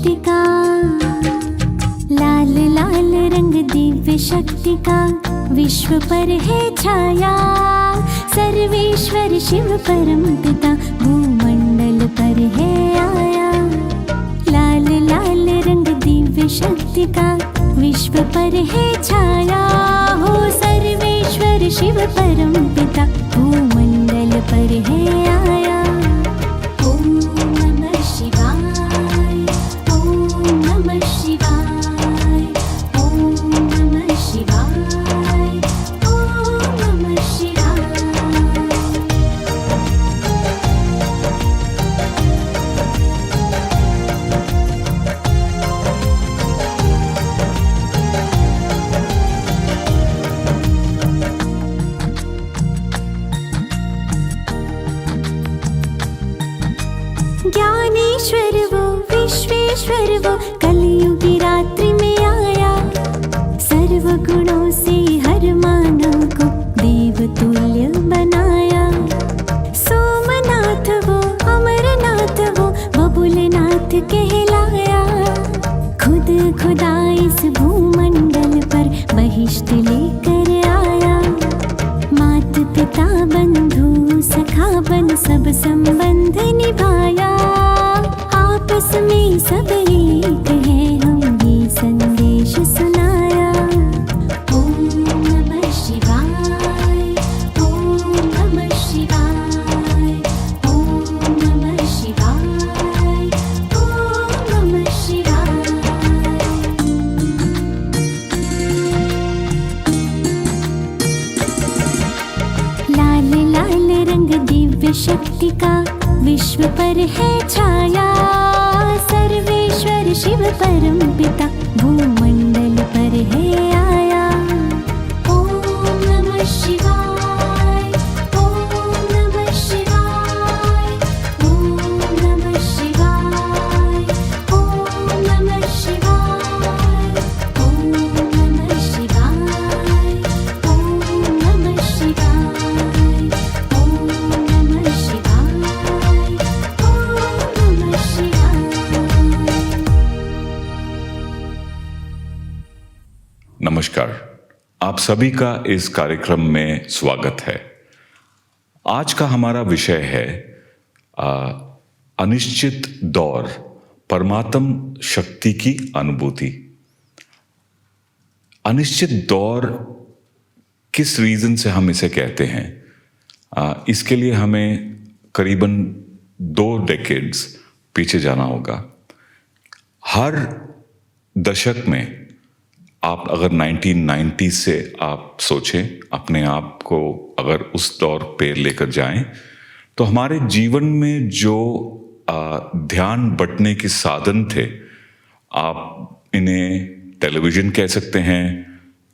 शक्ति का, लाल लाल रंग दिव्य शक्ति का विश्व पर है छाया। सर्वेश्वर शिव परम पिता भूमंडल पर है आया। लाल लाल रंग दिव्य शक्ति का विश्व पर है छाया। हो सर्वेश्वर शिव परम पिता भूमंडल पर है आया। ओम नमः शिवाय, ओम नमः शिवाय, ओम नमः शिवाय, ओम नमः शिवाय। ज्ञानेश्वर वो विश्वेश्वर वो कलयुगी रात्रि में आया। सर्व गुणों से हर मानव को देव तुल्य बनाया। सोमनाथ वो अमरनाथ वो बबुलनाथ कहलाया। खुद खुदा इस भूमंडल पर बहिष्ट लेकर आया। मात पिता बंधु सखा बन सब संबंध निभाया। आपस में सब एक है हम ये संदेश सुनाया। ओम नमः शिवाय, ओम नमः शिवाय, ओम नमः शिवाय, ओम नमः शिवाय। लाल लाल रंग दिव्य शक्ति का विश्व पर है छाया। सर्वेश्वर शिव परम पिता भूमंडल पर है आया। ओम नमः शिवाय, ओम नमः शिवाय, ओम नमः शिवाय, ओम नमः शिवाय, ओम नमः शिवाय, ओम नमः शिवाय, ओम नमः शिवाय, ओम नमः शिवाय। नमस्कार, आप सभी का इस कार्यक्रम में स्वागत है। आज का हमारा विषय है अनिश्चित दौर, परमात्म शक्ति की अनुभूति। अनिश्चित दौर किस रीजन से हम इसे कहते हैं? इसके लिए हमें करीबन 2 डेकेड्स पीछे जाना होगा। हर दशक में आप अगर 1990 से आप सोचें, अपने आप को अगर उस दौर पे लेकर जाएं, तो हमारे जीवन में जो ध्यान बंटने के साधन थे, आप इन्हें टेलीविज़न कह सकते हैं,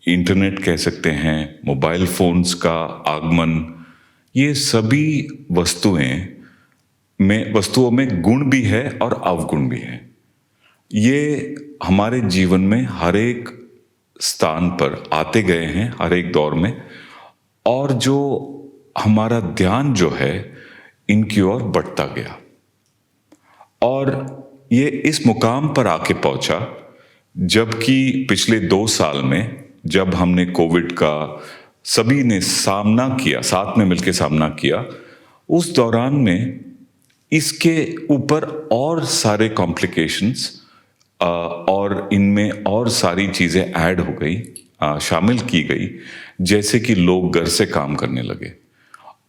इंटरनेट कह सकते हैं, मोबाइल फ़ोन्स का आगमन, ये सभी वस्तुओं में गुण भी है और अवगुण भी है। ये हमारे जीवन में हर एक स्थान पर आते गए हैं, हर एक दौर में, और जो हमारा ध्यान जो है इनकी ओर बढ़ता गया। और ये इस मुकाम पर आके पहुंचा जबकि पिछले 2 साल में जब हमने कोविड का सभी ने सामना किया, साथ में मिलकर सामना किया, उस दौरान में इसके ऊपर और सारे कॉम्प्लिकेशंस और इनमें और सारी चीज़ें ऐड हो गई, शामिल की गई। जैसे कि लोग घर से काम करने लगे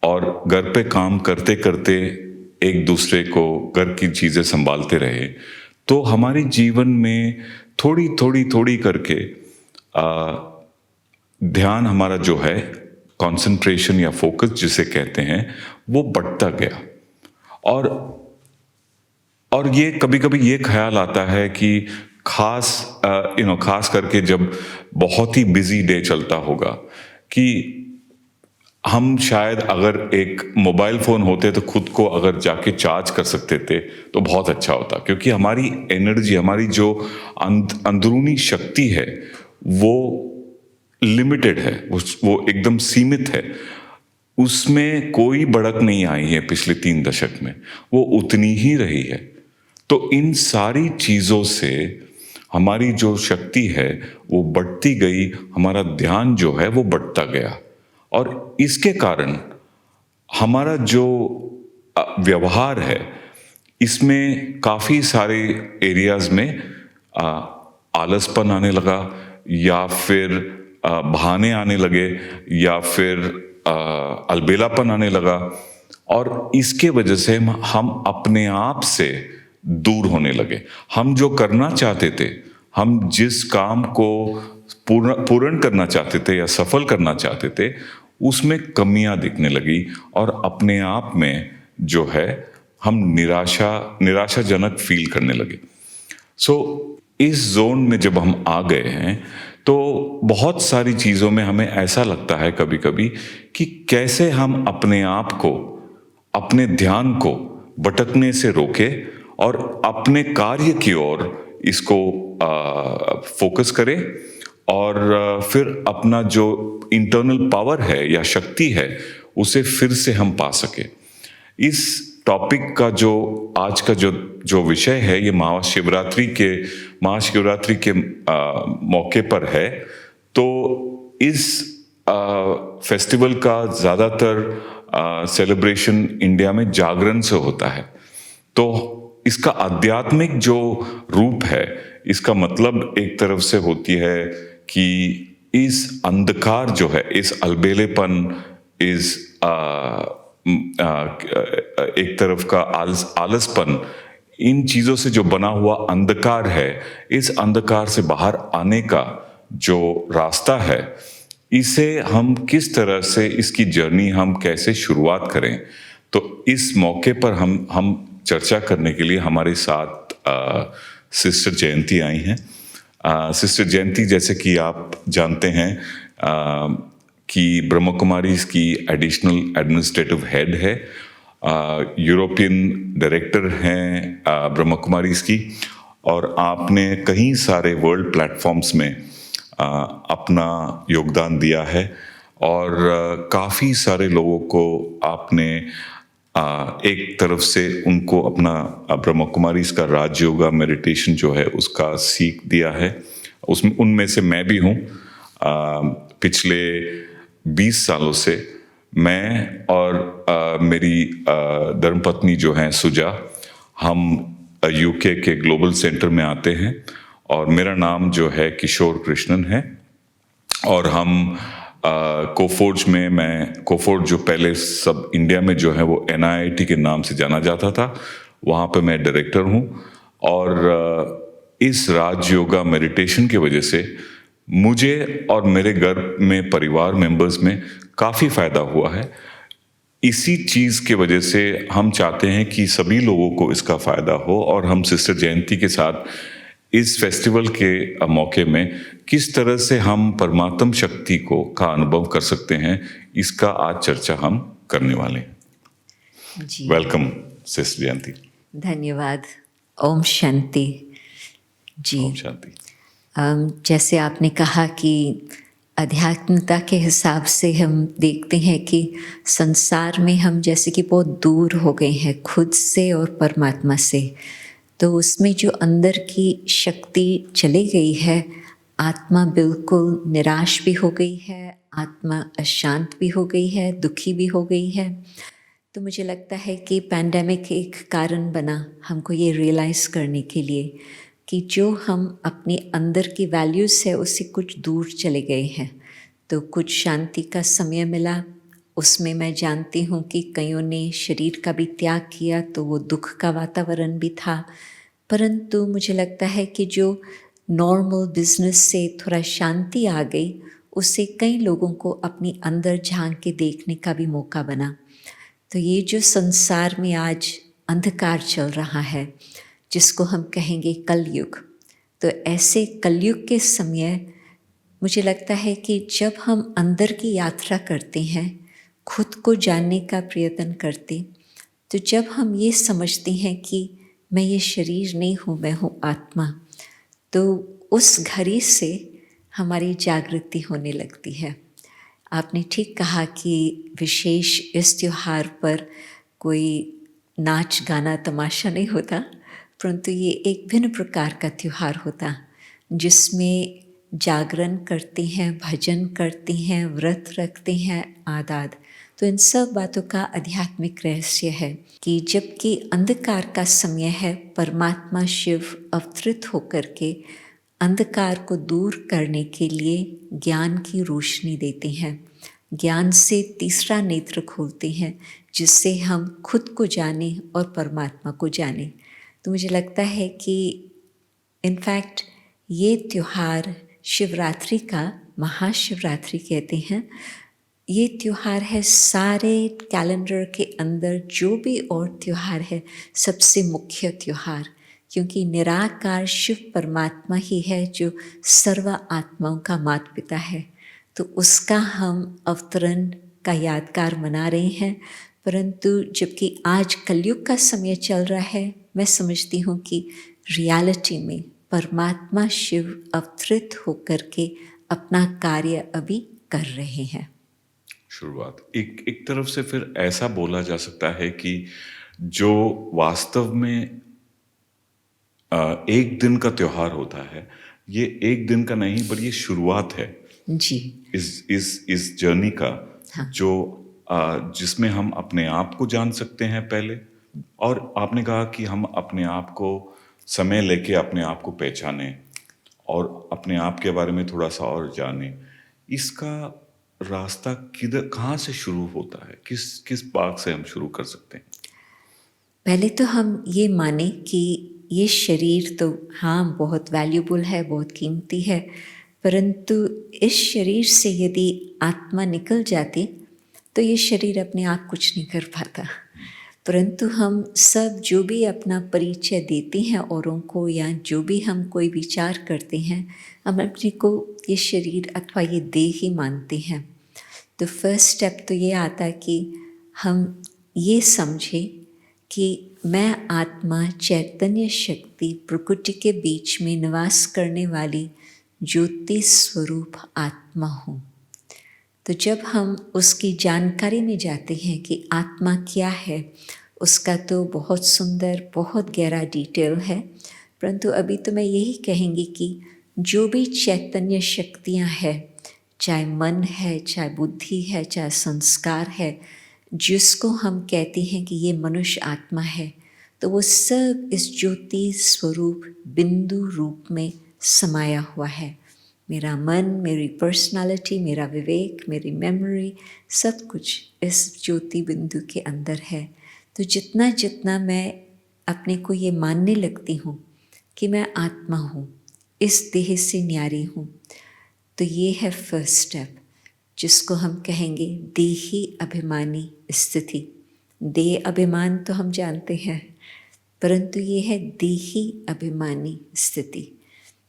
और घर पे काम करते करते एक दूसरे को घर की चीज़ें संभालते रहे, तो हमारे जीवन में थोड़ी करके ध्यान हमारा जो है, कंसंट्रेशन या फोकस जिसे कहते हैं, वो बढ़ता गया। और ये कभी कभी ये ख्याल आता है कि खास करके जब बहुत ही बिजी डे चलता होगा, कि हम शायद अगर एक मोबाइल फ़ोन होते तो खुद को अगर जाके चार्ज कर सकते थे तो बहुत अच्छा होता, क्योंकि हमारी एनर्जी, हमारी जो अंदरूनी शक्ति है वो लिमिटेड है, वो एकदम सीमित है। उसमें कोई बढ़त नहीं आई है पिछले 3 दशक में, वो उतनी ही रही है। तो इन सारी चीज़ों से हमारी जो शक्ति है वो बढ़ती गई, हमारा ध्यान जो है वो बढ़ता गया, और इसके कारण हमारा जो व्यवहार है इसमें काफ़ी सारे एरियाज में आलसपन आने लगा, या फिर बहाने आने लगे, या फिर अलबेलापन आने लगा, और इसके वजह से हम अपने आप से दूर होने लगे। हम जो करना चाहते थे, हम जिस काम को पूर्ण करना चाहते थे या सफल करना चाहते थे, उसमें कमियां दिखने लगी, और अपने आप में जो है हम निराशाजनक फील करने लगे। सो इस जोन में जब हम आ गए हैं तो बहुत सारी चीज़ों में हमें ऐसा लगता है कभी कभी कि कैसे हम अपने आप को, अपने ध्यान को भटकने से रोके और अपने कार्य की ओर इसको फोकस करें, और फिर अपना जो इंटरनल पावर है या शक्ति है उसे फिर से हम पा सके। इस टॉपिक का जो आज का जो विषय है ये महाशिवरात्रि के मौके पर है। तो इस फेस्टिवल का ज़्यादातर सेलिब्रेशन इंडिया में जागरण से होता है। तो इसका आध्यात्मिक जो रूप है, इसका मतलब एक तरफ से होती है कि इस अंधकार जो है, इस अलबेलेपन, इस एक तरफ का आलसपन, इन चीज़ों से जो बना हुआ अंधकार है, इस अंधकार से बाहर आने का जो रास्ता है, इसे हम किस तरह से, इसकी जर्नी हम कैसे शुरुआत करें। तो इस मौके पर हम चर्चा करने के लिए हमारे साथ सिस्टर जयंती आई हैं। सिस्टर जयंती, जैसे कि आप जानते हैं कि ब्रह्म कुमारीज की एडिशनल एडमिनिस्ट्रेटिव हेड है, यूरोपियन डायरेक्टर हैं ब्रह्म कुमारीज की, और आपने कई सारे वर्ल्ड प्लेटफॉर्म्स में अपना योगदान दिया है, और काफ़ी सारे लोगों को आपने एक तरफ से उनको अपना ब्रह्म कुमारीज का राज योगा मेडिटेशन जो है उसका सीख दिया है। उनमें से मैं भी हूँ। पिछले 20 सालों से मैं और मेरी धर्मपत्नी जो हैं सुजा, हम यूके के ग्लोबल सेंटर में आते हैं, और मेरा नाम जो है किशोर कृष्णन है, और हम कोफोर्ज में, मैं कोफोर्ज जो पहले सब इंडिया में जो है वो NIIT के नाम से जाना जाता था, वहाँ पे मैं डायरेक्टर हूँ। और इस राज योगा मेडिटेशन की वजह से मुझे और मेरे घर में परिवार मेंबर्स में काफ़ी फ़ायदा हुआ है। इसी चीज़ की वजह से हम चाहते हैं कि सभी लोगों को इसका फ़ायदा हो, और हम सिस्टर जयंती के साथ इस फेस्टिवल के मौके में किस तरह से हम परमात्म शक्ति का अनुभव कर सकते हैं, इसका आज चर्चा हम करने वाले हैं। जी, वेलकम सिस्टर जयंती। धन्यवाद। ओम शांति। जी, ओम शांति। जैसे आपने कहा कि आध्यात्मिकता के हिसाब से हम देखते हैं कि संसार में हम जैसे कि बहुत दूर हो गए हैं खुद से और परमात्मा से। तो उसमें जो अंदर की शक्ति चली गई है, आत्मा बिल्कुल निराश भी हो गई है, आत्मा अशांत भी हो गई है, दुखी भी हो गई है। तो मुझे लगता है कि पैंडेमिक एक कारण बना हमको ये रियलाइज़ करने के लिए कि जो हम अपने अंदर की वैल्यूज़ है उससे कुछ दूर चले गए हैं। तो कुछ शांति का समय मिला, उसमें मैं जानती हूँ कि कईयों ने शरीर का भी त्याग किया, तो वो दुख का वातावरण भी था। परंतु मुझे लगता है कि जो नॉर्मल बिजनेस से थोड़ा शांति आ गई, उससे कई लोगों को अपनी अंदर झांक के देखने का भी मौका बना। तो ये जो संसार में आज अंधकार चल रहा है, जिसको हम कहेंगे कलयुग, तो ऐसे कलयुग के समय मुझे लगता है कि जब हम अंदर की यात्रा करते हैं, खुद को जानने का प्रयत्न करते, तो जब हम ये समझते हैं कि मैं ये शरीर नहीं हूँ, मैं हूँ आत्मा, तो उस घड़ी से हमारी जागृति होने लगती है। आपने ठीक कहा कि विशेष इस त्योहार पर कोई नाच गाना तमाशा नहीं होता, परंतु ये एक भिन्न प्रकार का त्यौहार होता जिसमें जागरण करते हैं, भजन करते हैं, व्रत रखते हैं आदि। तो इन सब बातों का आध्यात्मिक रहस्य है कि जबकि अंधकार का समय है, परमात्मा शिव अवतरित होकर के अंधकार को दूर करने के लिए ज्ञान की रोशनी देते हैं, ज्ञान से तीसरा नेत्र खोलते हैं जिससे हम खुद को जाने और परमात्मा को जाने। तो मुझे लगता है कि इनफैक्ट ये त्यौहार शिवरात्रि का, महाशिवरात्रि कहते हैं, ये त्यौहार है सारे कैलेंडर के अंदर जो भी और त्यौहार है सबसे मुख्य त्यौहार, क्योंकि निराकार शिव परमात्मा ही है जो सर्व आत्माओं का माता पिता है। तो उसका हम अवतरण का यादगार मना रहे हैं। परंतु जबकि आज कलयुग का समय चल रहा है, मैं समझती हूँ कि रियलिटी में परमात्मा शिव अवतरित होकर के अपना कार्य अभी कर रहे हैं। शुरुआत एक तरफ से फिर ऐसा बोला जा सकता है कि जो वास्तव में एक दिन का त्योहार होता है, ये एक दिन का नहीं पर ये शुरुआत है जी इस जर्नी का। हाँ। जो जिसमें हम अपने आप को जान सकते हैं पहले, और आपने कहा कि हम अपने आप को समय लेके अपने आप को पहचाने और अपने आप के बारे में थोड़ा सा और जाने। इसका रास्ता कहाँ से शुरू होता है? किस बात से हम शुरू कर सकते हैं? पहले तो हम ये माने कि ये शरीर तो हाँ बहुत वैल्यूबल है, बहुत कीमती है, परंतु इस शरीर से यदि आत्मा निकल जाती तो ये शरीर अपने आप कुछ नहीं कर पाता। परंतु हम सब जो भी अपना परिचय देते हैं औरों को, या जो भी हम कोई विचार करते हैं, हम अपने को ये शरीर अथवा ये देह ही मानते हैं। तो फर्स्ट स्टेप तो ये आता है कि हम ये समझें कि मैं आत्मा, चैतन्य शक्ति, प्रकृति के बीच में निवास करने वाली ज्योति स्वरूप आत्मा हूँ। तो जब हम उसकी जानकारी में जाते हैं कि आत्मा क्या है, उसका तो बहुत सुंदर, बहुत गहरा डिटेल है, परंतु अभी तो मैं यही कहेंगी कि जो भी चैतन्य शक्तियाँ हैं, चाहे मन है, चाहे बुद्धि है, चाहे संस्कार है, जिसको हम कहते हैं कि ये मनुष्य आत्मा है, तो वो सब इस ज्योति स्वरूप बिंदु रूप में समाया हुआ है। मेरा मन, मेरी पर्सनालिटी, मेरा विवेक, मेरी मेमोरी, सब कुछ इस ज्योति बिंदु के अंदर है। तो जितना जितना मैं अपने को ये मानने लगती हूँ कि मैं आत्मा हूँ, इस देह से न्यारी हूँ, तो ये है फर्स्ट स्टेप, जिसको हम कहेंगे देही अभिमानी स्थिति। देह अभिमान तो हम जानते हैं, परंतु ये है देही अभिमानी स्थिति,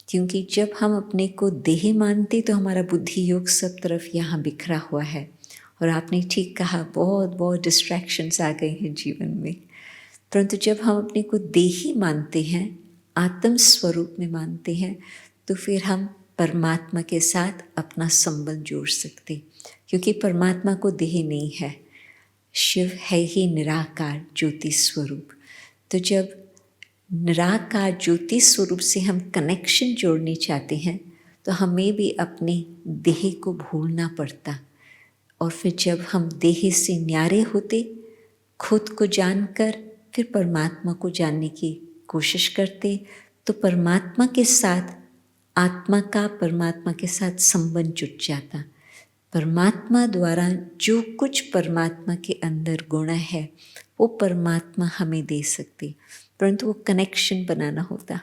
क्योंकि जब हम अपने को देह मानते तो हमारा बुद्धि योग सब तरफ यहाँ बिखरा हुआ है। और आपने ठीक कहा, बहुत बहुत डिस्ट्रैक्शंस आ गए हैं जीवन में। परंतु जब हम अपने को देही मानते हैं, आत्म स्वरूप में मानते हैं, तो फिर हम परमात्मा के साथ अपना संबंध जोड़ सकते, क्योंकि परमात्मा को देह नहीं है, शिव है ही निराकार ज्योति स्वरूप। तो जब निराकार ज्योति स्वरूप से हम कनेक्शन जोड़ने चाहते हैं तो हमें भी अपने देह को भूलना पड़ता, और फिर जब हम देह से न्यारे होते, खुद को जानकर फिर परमात्मा को जानने की कोशिश करते, तो परमात्मा के साथ आत्मा का परमात्मा के साथ संबंध जुट जाता। परमात्मा द्वारा जो कुछ परमात्मा के अंदर गुण है वो परमात्मा हमें दे सकते, परंतु वो कनेक्शन बनाना होता।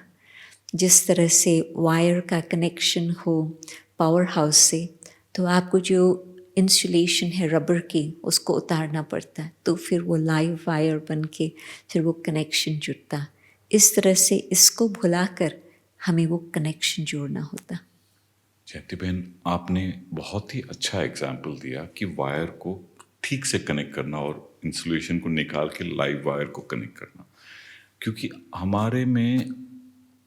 जिस तरह से वायर का कनेक्शन हो पावर हाउस से, तो आपको जो इंसुलेशन है रबर की, उसको उतारना पड़ता, तो फिर वो लाइव वायर बन के फिर वो कनेक्शन जुड़ता। इस तरह से इसको भुलाकर हमें वो कनेक्शन जोड़ना होता। जयंती बहन, आपने बहुत ही अच्छा एग्जाम्पल दिया कि वायर को ठीक से कनेक्ट करना और इंसुलेशन को निकाल के लाइव वायर को कनेक्ट करना, क्योंकि हमारे में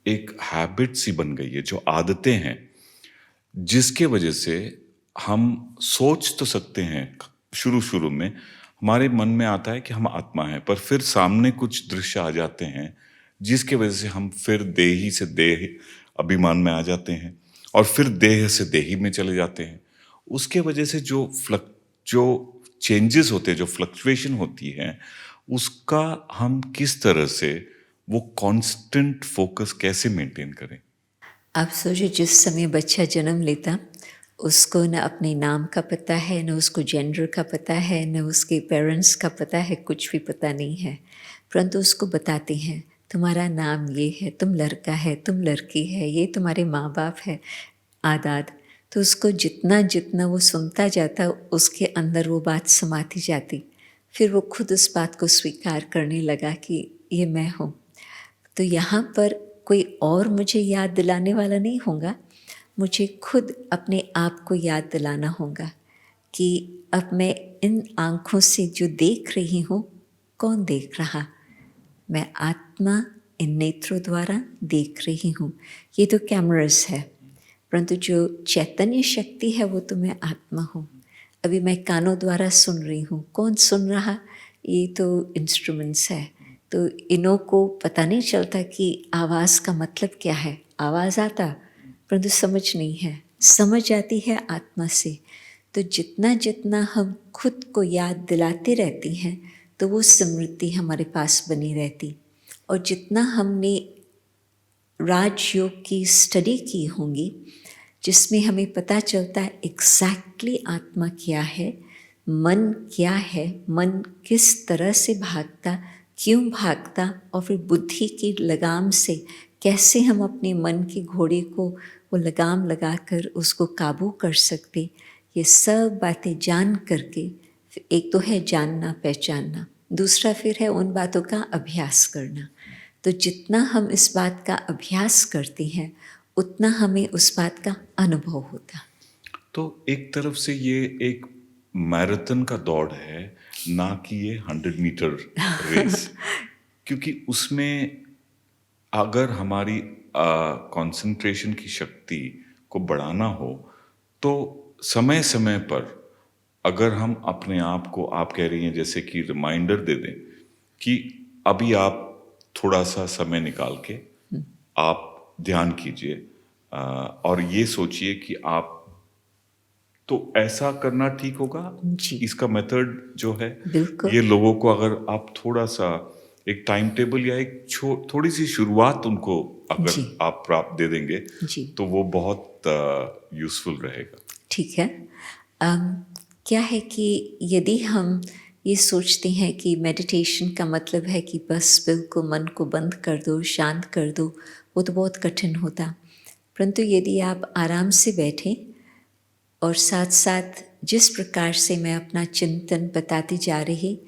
एक हैबिट सी बन गई है, जो आदतें हैं, जिसके वजह से हम सोच तो सकते हैं, शुरू में हमारे मन में आता है कि हम आत्मा हैं, पर फिर सामने कुछ दृश्य आ जाते हैं जिसके वजह से हम फिर देही से देह अभिमान में आ जाते हैं और फिर देह से देही में चले जाते हैं। उसके वजह से जो चेंजेस होते हैं, जो फ्लक्चुएशन होती है, उसका हम किस तरह से वो कांस्टेंट फोकस कैसे मेंटेन करें? आप सोचो, जिस समय बच्चा जन्म लेता, उसको न अपने नाम का पता है, न उसको जेंडर का पता है, न उसके पेरेंट्स का पता है, कुछ भी पता नहीं है। परंतु उसको बताते हैं, तुम्हारा नाम ये है, तुम लड़का है, तुम लड़की है, ये तुम्हारे माँ बाप है, आदाद। तो उसको जितना जितना वो सुनता जाता, उसके अंदर वो बात समाती जाती। फिर वो खुद उस बात को स्वीकार करने लगा कि ये मैं हूँ। तो यहाँ पर कोई और मुझे याद दिलाने वाला नहीं होगा, मुझे खुद अपने आप को याद दिलाना होगा कि अब मैं इन आँखों से जो देख रही हूँ, कौन देख रहा? मैं आत्मा इन नेत्रों द्वारा देख रही हूँ। ये तो कैमरास है, परंतु जो चैतन्य शक्ति है वो तो मैं आत्मा हूँ। अभी मैं कानों द्वारा सुन रही हूँ, कौन सुन रहा? ये तो इंस्ट्रूमेंट्स है। तो इन्हों को पता नहीं चलता कि आवाज़ का मतलब क्या है। आवाज़ आता, परंतु समझ नहीं है, समझ आती है आत्मा से। तो जितना जितना हम खुद को याद दिलाते रहते हैं, तो वो स्मृति हमारे पास बनी रहती। और जितना हमने राजयोग की स्टडी की होंगी, जिसमें हमें पता चलता है एग्जैक्टली आत्मा क्या है, मन क्या है, मन किस तरह से भागता, क्यों भागता, और फिर बुद्धि की लगाम से कैसे हम अपने मन के घोड़े को वो लगाम लगाकर उसको काबू कर सकते। ये सब बातें जान करके, एक तो है जानना पहचानना, दूसरा फिर है उन बातों का अभ्यास करना। तो जितना हम इस बात का अभ्यास करते हैं, उतना हमें उस बात का अनुभव होता। तो एक तरफ से ये एक मैराथन का दौड़ है, ना कि ये 100 मीटर रेस। क्योंकि उसमें अगर हमारी कंसंट्रेशन की शक्ति को बढ़ाना हो, तो समय समय पर अगर हम अपने आप को, आप कह रही हैं जैसे कि रिमाइंडर दे दें कि अभी आप थोड़ा सा समय निकाल के आप ध्यान कीजिए और ये सोचिए कि आप, तो ऐसा करना ठीक होगा जी। इसका मेथड जो है, बिल्कुल। ये लोगों को अगर आप थोड़ा सा एक टाइम टेबल या एक थोड़ी सी शुरुआत उनको अगर जी। आप प्राप्त दे देंगे, जी। तो वो बहुत यूजफुल रहेगा। ठीक है। क्या है कि यदि हम ये सोचते हैं कि मेडिटेशन का मतलब है कि बस बिल्कुल मन को बंद कर दो, शांत कर दो, वो तो बहुत कठिन होता। परंतु यदि आप आराम से बैठें और साथ साथ जिस प्रकार से मैं अपना चिंतन बताती जा रही,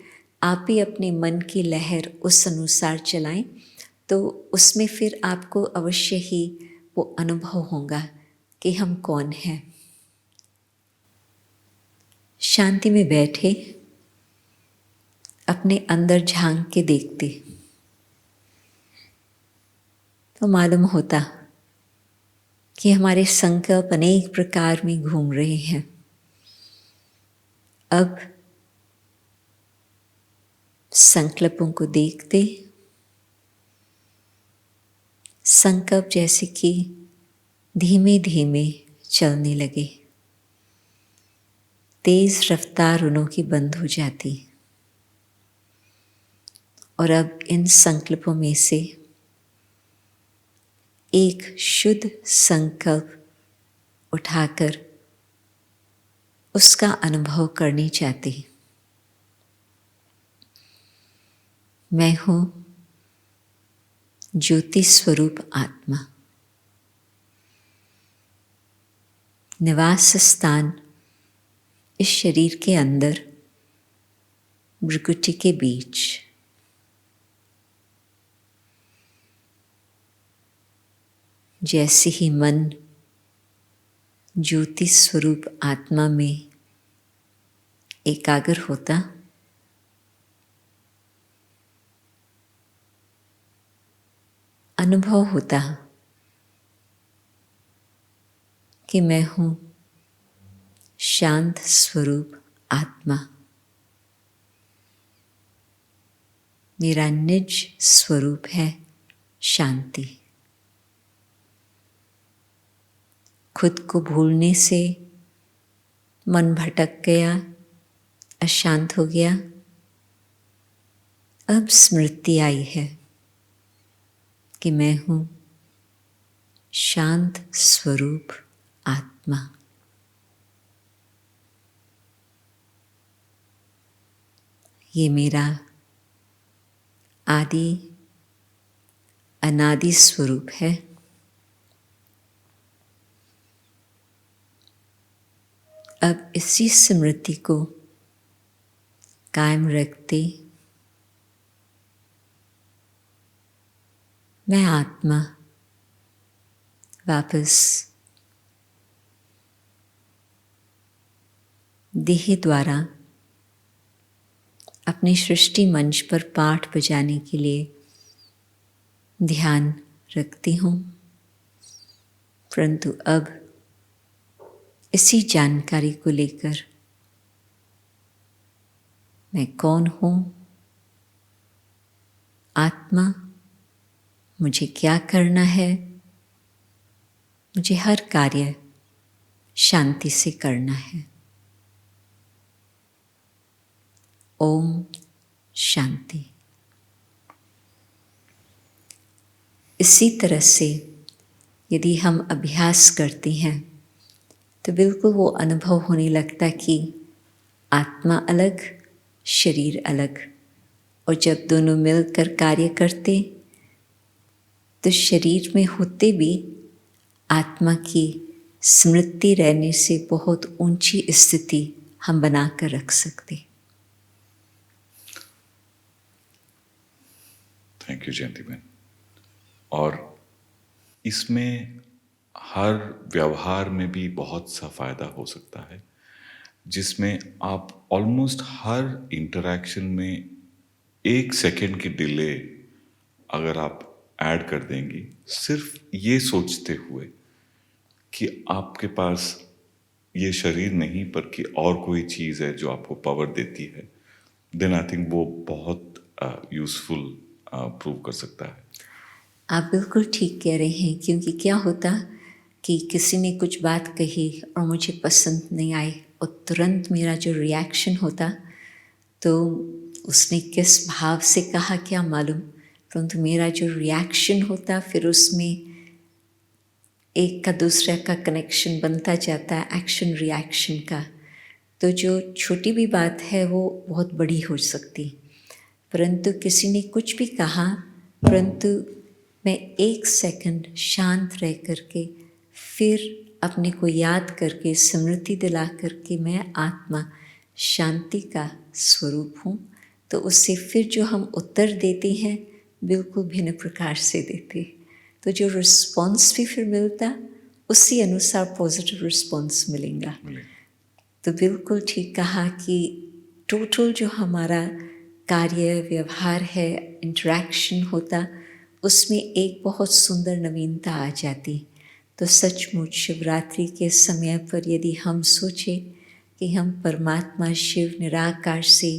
आप भी अपने मन की लहर उस अनुसार चलाएं, तो उसमें फिर आपको अवश्य ही वो अनुभव होगा कि हम कौन हैं। शांति में बैठे, अपने अंदर झांक के देखते, तो मालूम होता कि हमारे संकल्प अनेक प्रकार में घूम रहे हैं। अब संकल्पों को देखते, संकल्प जैसे कि धीमे धीमे चलने लगे, तेज रफ्तार उन्हों की बंद हो जाती। और अब इन संकल्पों में से एक शुद्ध संकल्प उठाकर उसका अनुभव करनी चाहती। मैं हूँ ज्योति स्वरूप आत्मा, निवास स्थान इस शरीर के अंदर भ्रुकुटी के बीच। जैसे ही मन ज्योति स्वरूप आत्मा में एकाग्र होता, अनुभव होता कि मैं हूँ शांत स्वरूप आत्मा, मेरा निज स्वरूप है शांति। खुद को भूलने से मन भटक गया, अशांत हो गया। अब स्मृति आई है कि मैं हूँ शांत स्वरूप आत्मा। ये मेरा आदि अनादि स्वरूप है। अब इसी स्मृति को कायम रखते मैं आत्मा वापस देह द्वारा अपने सृष्टि मंच पर पाठ बजाने के लिए ध्यान रखती हूँ। परंतु अब इसी जानकारी को लेकर मैं कौन हूँ, आत्मा, मुझे क्या करना है, मुझे हर कार्य शांति से करना है। ओम शांति। इसी तरह से यदि हम अभ्यास करते हैं तो बिल्कुल वो अनुभव होने लगता कि आत्मा अलग, शरीर अलग, और जब दोनों मिलकर कार्य करते तो शरीर में होते भी आत्मा की स्मृति रहने से बहुत ऊंची स्थिति हम बनाकर रख सकते। थैंक यू जयंती बहन। और इसमें हर व्यवहार में भी बहुत सा फायदा हो सकता है, जिसमें आप ऑलमोस्ट हर इंटरैक्शन में 1 सेकेंड की डिले अगर आप ऐड कर देंगी, सिर्फ ये सोचते हुए कि आपके पास ये शरीर नहीं पर कि और कोई चीज़ है जो आपको पावर देती है, देन आई थिंक वो बहुत यूज़फुल प्रूव कर सकता है। आप बिल्कुल ठीक कह रहे हैं, क्योंकि क्या होता कि किसी ने कुछ बात कही और मुझे पसंद नहीं आई और तुरंत मेरा जो रिएक्शन होता, तो उसने किस भाव से कहा क्या मालूम, परंतु मेरा जो रिएक्शन होता फिर उसमें एक का दूसरे का कनेक्शन बनता जाता है, एक्शन रिएक्शन का। तो जो छोटी भी बात है वो बहुत बड़ी हो सकती, परंतु किसी ने कुछ भी कहा, परंतु मैं 1 सेकंड शांत रह करके फिर अपने को याद करके स्मृति दिला करके मैं आत्मा शांति का स्वरूप हूँ, तो उससे फिर जो हम उत्तर देते हैं बिल्कुल भिन्न प्रकार से देते, तो जो रिस्पॉन्स भी फिर मिलता उसी अनुसार पॉजिटिव रिस्पॉन्स मिलेगा। तो बिल्कुल ठीक कहा कि टोटल जो हमारा कार्य व्यवहार है, इंटरेक्शन होता, उसमें एक बहुत सुंदर नवीनता आ जाती। तो सचमुच शिवरात्रि के समय पर यदि हम सोचें कि हम परमात्मा शिव निराकार से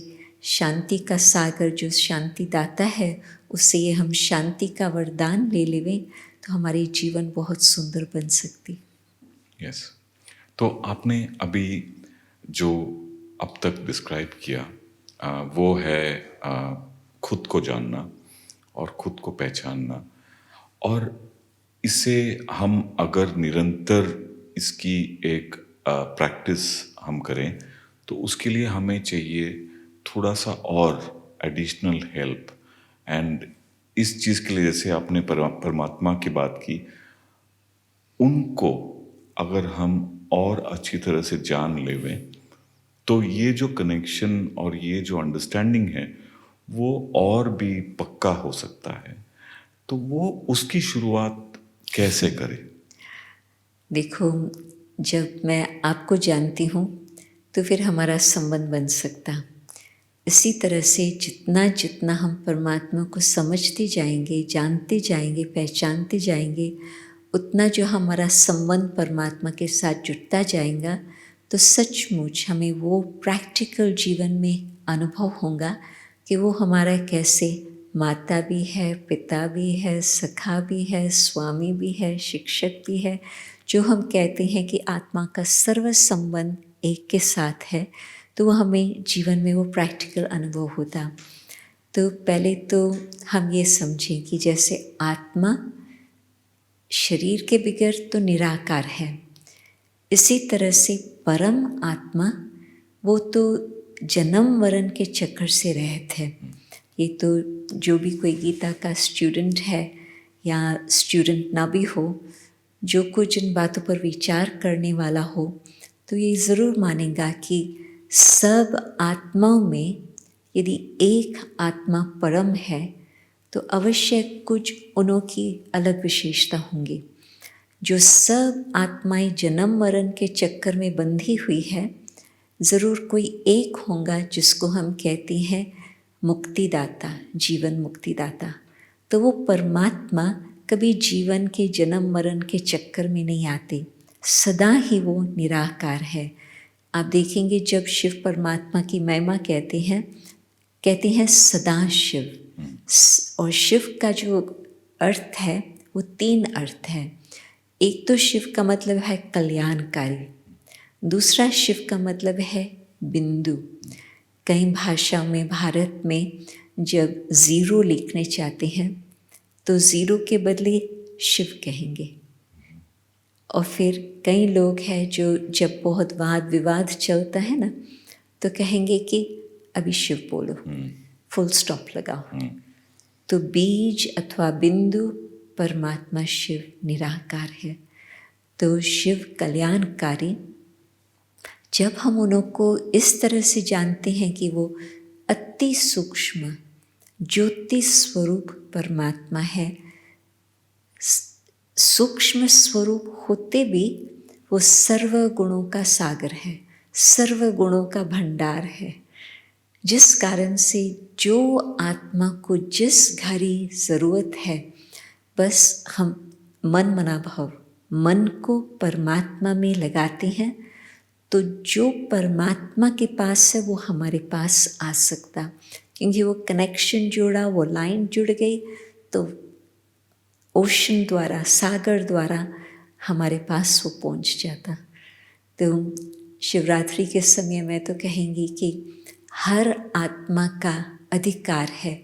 शांति का सागर जो शांति दाता है, उससे ये हम शांति का वरदान ले लेवें, तो हमारी जीवन बहुत सुंदर बन सकती। यस। तो आपने अभी जो अब तक डिस्क्राइब किया वो है खुद को जानना और खुद को पहचानना, और इसे हम अगर निरंतर इसकी एक प्रैक्टिस हम करें तो उसके लिए हमें चाहिए थोड़ा सा और एडिशनल हेल्प। एंड इस चीज़ के लिए जैसे आपने परमात्मा की बात की, उनको अगर हम और अच्छी तरह से जान लेवें तो ये जो कनेक्शन और ये जो अंडरस्टैंडिंग है वो और भी पक्का हो सकता है। तो वो उसकी शुरुआत कैसे करें? देखो, जब मैं आपको जानती हूँ तो फिर हमारा संबंध बन सकता। इसी तरह से जितना जितना हम परमात्मा को समझते जाएंगे, जानते जाएंगे, पहचानते जाएंगे, उतना जो हमारा संबंध परमात्मा के साथ जुड़ता जाएगा, तो सचमुच हमें वो प्रैक्टिकल जीवन में अनुभव होगा कि वो हमारा कैसे माता भी है, पिता भी है, सखा भी है, स्वामी भी है, शिक्षक भी है। जो हम कहते हैं कि आत्मा का सर्व संबंध एक के साथ है, तो वो हमें जीवन में वो प्रैक्टिकल अनुभव होता। तो पहले तो हम ये समझें कि जैसे आत्मा शरीर के बगैर तो निराकार है, इसी तरह से परम आत्मा वो तो जन्म मरण के चक्कर से रहित है। ये तो जो भी कोई गीता का स्टूडेंट है या स्टूडेंट ना भी हो, जो कुछ इन बातों पर विचार करने वाला हो, तो ये ज़रूर मानेगा कि सब आत्माओं में यदि एक आत्मा परम है तो अवश्य कुछ अनोखी अलग विशेषता होंगी। जो सब आत्माएं जन्म मरण के चक्कर में बंधी हुई है, ज़रूर कोई एक होगा जिसको हम कहते हैं मुक्तिदाता, जीवन मुक्तिदाता। तो वो परमात्मा कभी जीवन के जन्म मरण के चक्कर में नहीं आते, सदा ही वो निराकार है। आप देखेंगे जब शिव परमात्मा की महिमा कहते हैं सदा शिव। और शिव का जो अर्थ है वो 3 अर्थ है। एक तो शिव का मतलब है कल्याणकारी, दूसरा शिव का मतलब है बिंदु। कई भाषा में भारत में जब ज़ीरो लिखने चाहते हैं तो ज़ीरो के बदले शिव कहेंगे। और फिर कई लोग हैं जो जब बहुत वाद विवाद चलता है ना, तो कहेंगे कि अभी शिव बोलो, फुल स्टॉप लगाओ। तो बीज अथवा बिंदु परमात्मा शिव निराकार है। तो शिव कल्याणकारी, जब हम उनको इस तरह से जानते हैं कि वो अति सूक्ष्म ज्योति स्वरूप परमात्मा है, सूक्ष्म स्वरूप होते भी वो सर्व गुणों का सागर है, सर्व गुणों का भंडार है। जिस कारण से जो आत्मा को जिस घड़ी ज़रूरत है, बस हम मन भाव मन को परमात्मा में लगाते हैं, तो जो परमात्मा के पास है वो हमारे पास आ सकता। क्योंकि वो कनेक्शन जुड़ा, वो लाइन जुड़ गई, तो ओशन द्वारा, सागर द्वारा हमारे पास वो पहुंच जाता। तो शिवरात्रि के समय में तो कहेंगी कि हर आत्मा का अधिकार है,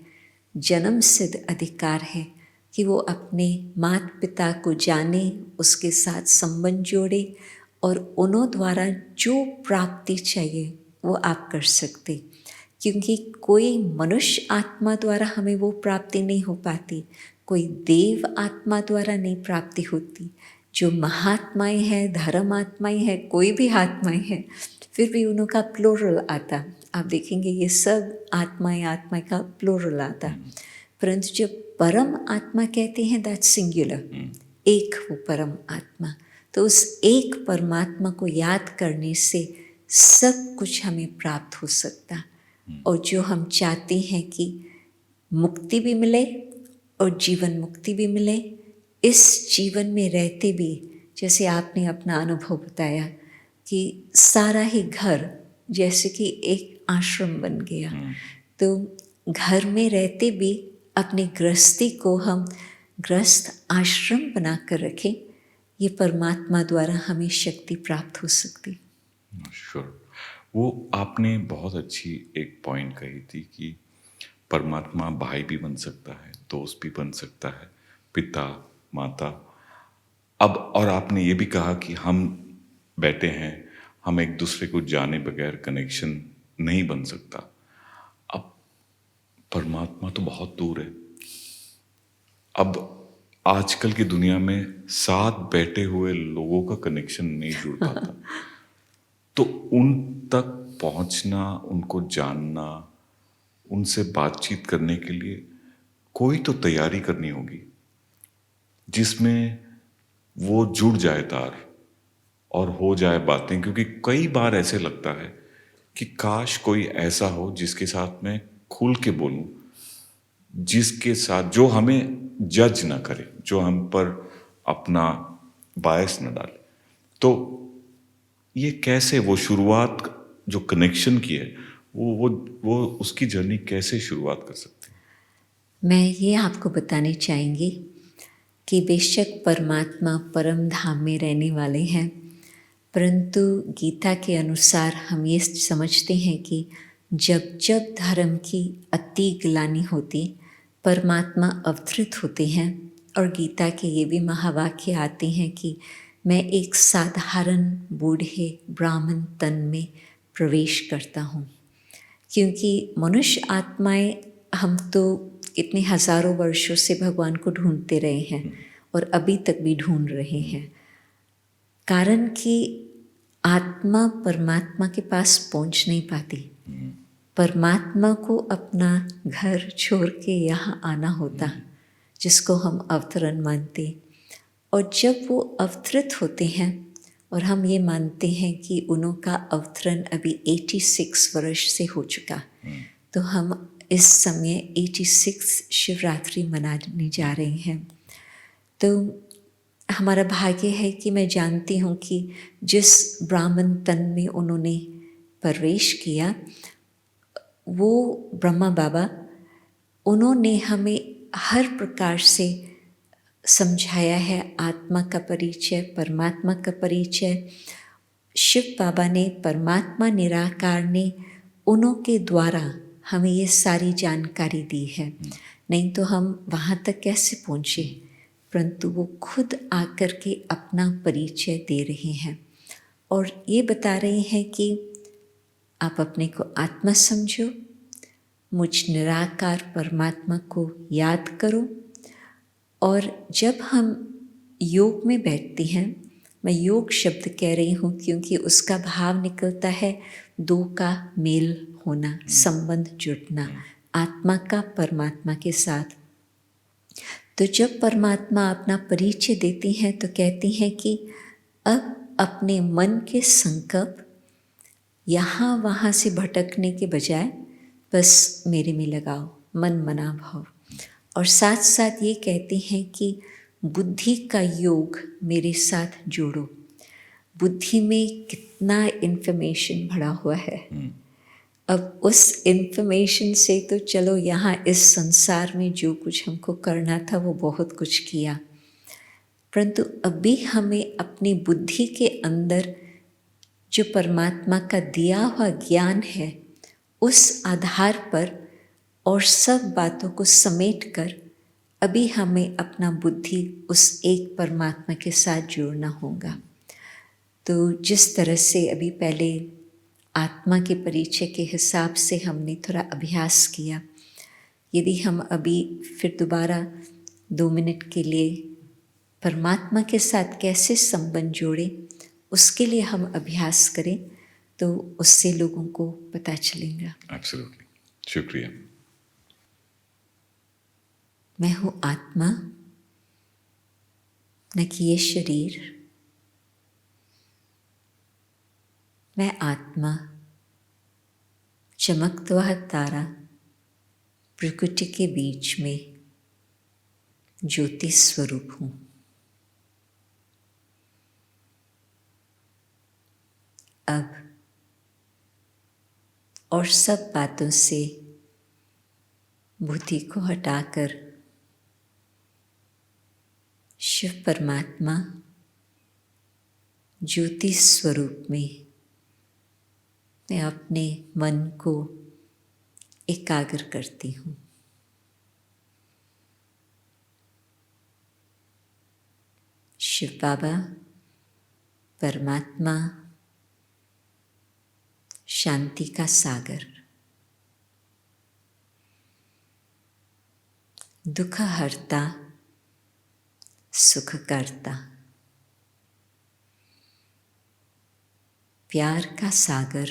जन्म सिद्ध अधिकार है कि वो अपने माता पिता को जाने, उसके साथ संबंध जोड़े और उन्हों द्वारा जो प्राप्ति चाहिए वो आप कर सकते। क्योंकि कोई मनुष्य आत्मा द्वारा हमें वो प्राप्ति नहीं हो पाती, कोई देव आत्मा द्वारा नहीं प्राप्ति होती। जो महात्माएं हैं, धर्म आत्माएं हैं, कोई भी आत्माएं हैं, फिर भी उनका प्लूरल आता। आप देखेंगे ये सब आत्मा का प्लूरल आता। परंतु जब परम आत्मा कहते हैं दैट सिंगुलर, एक वो परम आत्मा। तो उस एक परमात्मा को याद करने से सब कुछ हमें प्राप्त हो सकता। और जो हम चाहते हैं कि मुक्ति भी मिले और जीवन मुक्ति भी मिले, इस जीवन में रहते भी, जैसे आपने अपना अनुभव बताया कि सारा ही घर जैसे कि एक आश्रम बन गया। तो घर में रहते भी अपनी गृहस्थी को हम गृहस्थ आश्रम बनाकर रखें, ये परमात्मा द्वारा हमें शक्ति प्राप्त हो सकती। श्योर। वो आपने बहुत अच्छी एक पॉइंट कही थी कि परमात्मा भाई भी बन सकता है, दोस्त भी बन सकता है, पिता, माता। अब और आपने ये भी कहा कि हम बैठे हैं, हम एक दूसरे को जाने बगैर कनेक्शन नहीं बन सकता। अब परमात्मा तो बहुत दूर है। अब आजकल की दुनिया में साथ बैठे हुए लोगों का कनेक्शन नहीं जुड़ पाता। तो उन तक पहुंचना, उनको जानना, उनसे बातचीत करने के लिए कोई तो तैयारी करनी होगी जिसमें वो जुड़ जाए तार और हो जाए बातें। क्योंकि कई बार ऐसे लगता है कि काश कोई ऐसा हो जिसके साथ मैं खुल के बोलूं, जिसके साथ जो हमें जज ना करे, जो हम पर अपना बायस न डाले। तो ये कैसे वो शुरुआत जो कनेक्शन की है वो उसकी जर्नी कैसे शुरुआत कर सकते हैं? मैं ये आपको बताने चाहेंगी कि बेशक परमात्मा परम धाम में रहने वाले हैं, परंतु गीता के अनुसार हम ये समझते हैं कि जब जब धर्म की अति ग्लानि होती, परमात्मा अवतरित होते हैं। और गीता के ये भी महावाक्य आते हैं कि मैं एक साधारण बूढ़े ब्राह्मण तन में प्रवेश करता हूँ। क्योंकि मनुष्य आत्माएं, हम तो इतने हजारों वर्षों से भगवान को ढूंढते रहे हैं और अभी तक भी ढूंढ रहे हैं। कारण कि आत्मा परमात्मा के पास पहुंच नहीं पाती। परमात्मा को अपना घर छोड़ के यहाँ आना होता, जिसको हम अवतरण मानते। और जब वो अवतरित होते हैं, और हम ये मानते हैं कि उनका अवतरण अभी 86 वर्ष से हो चुका, तो हम इस समय 86 शिवरात्रि मनाने जा रहे हैं। तो हमारा भाग्य है कि मैं जानती हूँ कि जिस ब्राह्मण तन में उन्होंने प्रवेश किया, वो ब्रह्मा बाबा, उन्होंने हमें हर प्रकार से समझाया है। आत्मा का परिचय, परमात्मा का परिचय, शिव बाबा ने, परमात्मा निराकार ने, उनके द्वारा हमें ये सारी जानकारी दी है। नहीं तो हम वहाँ तक कैसे पहुँचे, परंतु वो खुद आकर के अपना परिचय दे रहे हैं और ये बता रहे हैं कि आप अपने को आत्मा समझो, मुझ निराकार परमात्मा को याद करो। और जब हम योग में बैठते हैं, मैं योग शब्द कह रही हूँ क्योंकि उसका भाव निकलता है दो का मेल होना, संबंध जुड़ना, आत्मा का परमात्मा के साथ। तो जब परमात्मा अपना परिचय देती हैं तो कहती हैं कि अब अपने मन के संकल्प यहाँ वहाँ से भटकने के बजाय बस मेरे में लगाओ, मन मना भाव। और साथ साथ ये कहते हैं कि बुद्धि का योग मेरे साथ जोड़ो। बुद्धि में कितना इन्फॉर्मेशन भरा हुआ है। अब उस इन्फॉर्मेशन से तो चलो यहाँ इस संसार में जो कुछ हमको करना था वो बहुत कुछ किया, परंतु अभी हमें अपनी बुद्धि के अंदर जो परमात्मा का दिया हुआ ज्ञान है, उस आधार पर और सब बातों को समेट कर अभी हमें अपना बुद्धि उस एक परमात्मा के साथ जोड़ना होगा। तो जिस तरह से अभी पहले आत्मा के परिचय के हिसाब से हमने थोड़ा अभ्यास किया, यदि हम अभी फिर दोबारा 2 मिनट के लिए परमात्मा के साथ कैसे संबंध जोड़ें, उसके लिए हम अभ्यास करें तो उससे लोगों को पता चलेगा। एब्सोल्युटली, शुक्रिया। मैं हूँ आत्मा, न कि ये शरीर। मैं आत्मा, चमकता हुआ तारा, प्रकृति के बीच में ज्योति स्वरूप हूँ। अब और सब बातों से बुद्धि को हटाकर शिव परमात्मा ज्योति स्वरूप में मैं अपने मन को एकाग्र करती हूँ। शिव बाबा, परमात्मा, शांति का सागर, दुख हरता, सुख करता, प्यार का सागर,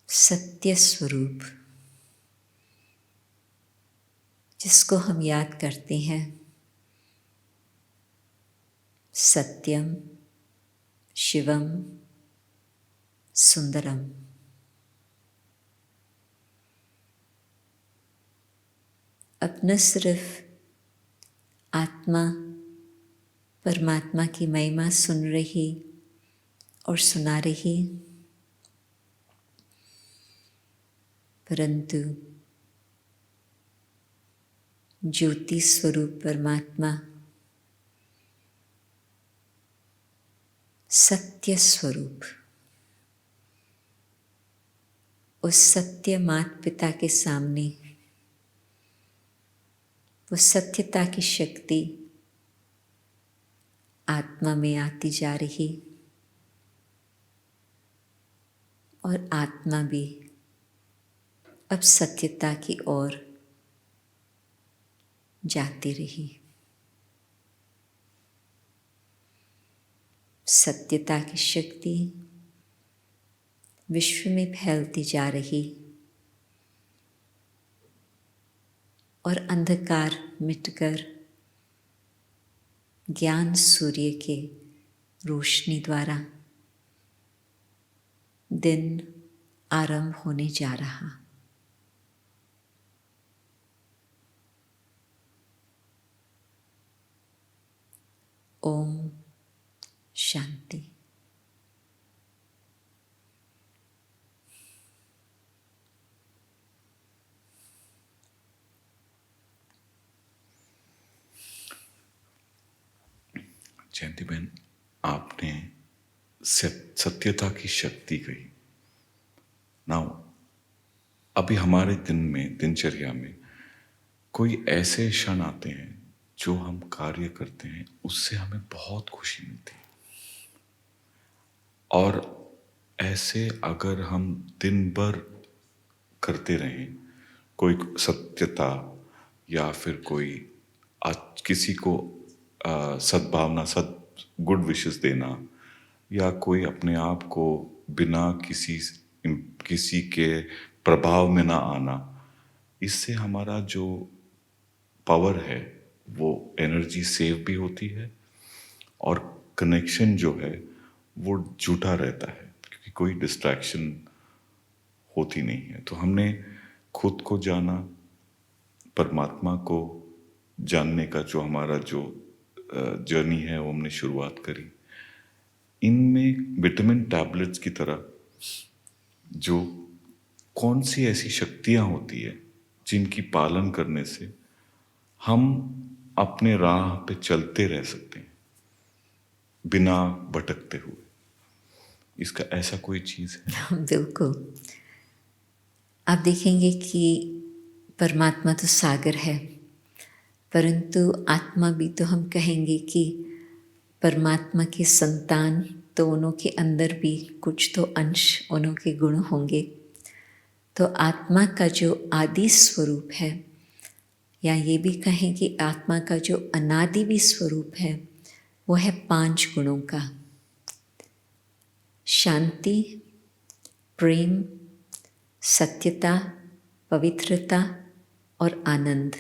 सत्य स्वरूप, जिसको हम याद करते हैं, सत्यम, शिवम, सुंदरम। अब न सिर्फ आत्मा परमात्मा की महिमा सुन रही और सुना रही, परंतु ज्योति स्वरूप परमात्मा सत्य स्वरूप उस सत्य माता पिता के सामने वो सत्यता की शक्ति आत्मा में आती जा रही और आत्मा भी अब सत्यता की ओर जाती रही। सत्यता की शक्ति विश्व में फैलती जा रही और अंधकार मिटकर ज्ञान सूर्य के रोशनी द्वारा दिन आरंभ होने जा रहा। ओम शांति। जयंती बहन, आपने सत्यता की शक्ति कही। नाउ अभी हमारे दिन में, दिनचर्या में कोई ऐसे क्षण आते हैं जो हम कार्य करते हैं उससे हमें बहुत खुशी मिलती है, और ऐसे अगर हम दिन भर करते रहें, कोई सत्यता या फिर कोई किसी को सद्भावना, गुड विशेस देना, या कोई अपने आप को बिना किसी के प्रभाव में ना आना, इससे हमारा जो पावर है वो एनर्जी सेव भी होती है और कनेक्शन जो है वो जुटा रहता है, क्योंकि कोई डिस्ट्रैक्शन होती नहीं है। तो हमने खुद को जाना, परमात्मा को जानने का जो हमारा जो जर्नी है वो हमने शुरुआत करी। इनमें विटामिन टैबलेट्स की तरह जो कौन सी ऐसी शक्तियाँ होती है जिनकी पालन करने से हम अपने राह पे चलते रह सकते हैं बिना भटकते हुए, इसका ऐसा कोई चीज़ है? बिल्कुल। आप देखेंगे कि परमात्मा तो सागर है, परंतु आत्मा भी तो हम कहेंगे कि परमात्मा की संतान, तो उन्हों के अंदर भी कुछ तो अंश उन्हों के गुण होंगे। तो आत्मा का जो आदि स्वरूप है, या ये भी कहें कि आत्मा का जो अनादि भी स्वरूप है, वो है 5 गुणों का। शांति, प्रेम, सत्यता, पवित्रता और आनंद,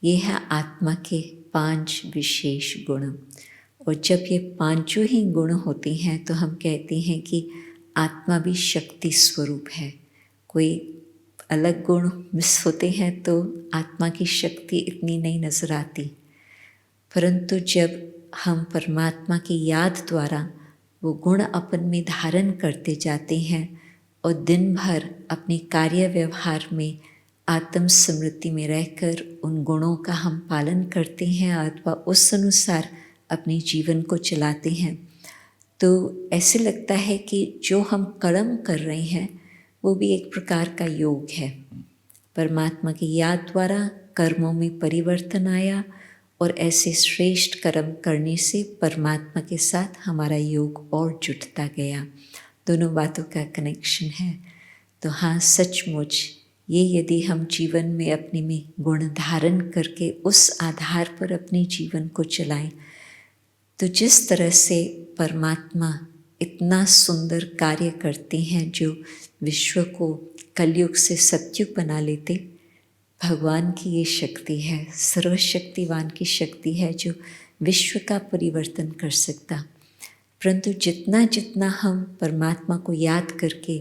ये है आत्मा के 5 विशेष गुण। और जब ये 5 ही गुण होते हैं तो हम कहते हैं कि आत्मा भी शक्ति स्वरूप है। कोई अलग गुण मिस होते हैं तो आत्मा की शक्ति इतनी नहीं नजर आती, परंतु जब हम परमात्मा की याद द्वारा वो गुण अपन में धारण करते जाते हैं और दिन भर अपने कार्य व्यवहार में आत्म स्मृति में रहकर उन गुणों का हम पालन करते हैं अथवा उस अनुसार अपने जीवन को चलाते हैं, तो ऐसे लगता है कि जो हम कर्म कर रहे हैं वो भी एक प्रकार का योग है। परमात्मा की याद द्वारा कर्मों में परिवर्तन आया और ऐसे श्रेष्ठ कर्म करने से परमात्मा के साथ हमारा योग और जुटता गया। दोनों बातों का कनेक्शन है। तो हाँ, सचमुच ये यदि हम जीवन में अपने में गुण धारण करके उस आधार पर अपने जीवन को चलाएं, तो जिस तरह से परमात्मा इतना सुंदर कार्य करते हैं जो विश्व को कलयुग से सतयुग बना लेते, भगवान की ये शक्ति है, सर्वशक्तिवान की शक्ति है जो विश्व का परिवर्तन कर सकता। परंतु जितना जितना हम परमात्मा को याद करके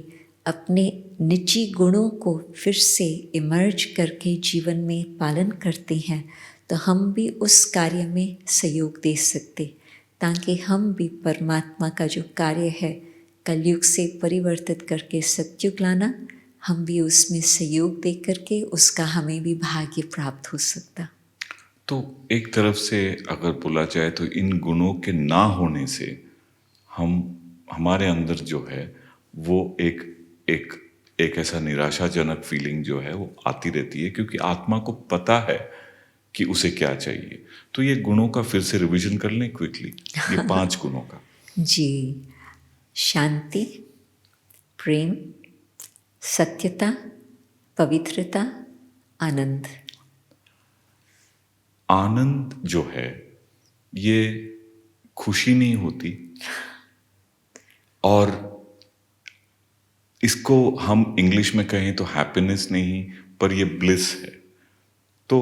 अपने निजी गुणों को फिर से इमर्ज करके जीवन में पालन करते हैं, तो हम भी उस कार्य में सहयोग दे सकते, ताकि हम भी परमात्मा का जो कार्य है कलयुग से परिवर्तित करके सतयुग लाना, हम भी उसमें सहयोग दे करके उसका हमें भी भाग्य प्राप्त हो सकता। तो एक तरफ से अगर बोला जाए तो इन गुणों के ना होने से हम हमारे अंदर जो है वो एक एक ऐसा निराशाजनक फीलिंग जो है वो आती रहती है, क्योंकि आत्मा को पता है कि उसे क्या चाहिए। तो ये गुणों का फिर से रिवीजन कर लें क्विकली, ये 5 गुणों का। जी, शांति, प्रेम, सत्यता, पवित्रता, आनंद। आनंद जो है ये खुशी नहीं होती, और इसको हम इंग्लिश में कहें तो हैप्पीनेस नहीं, पर ये ब्लिस है। तो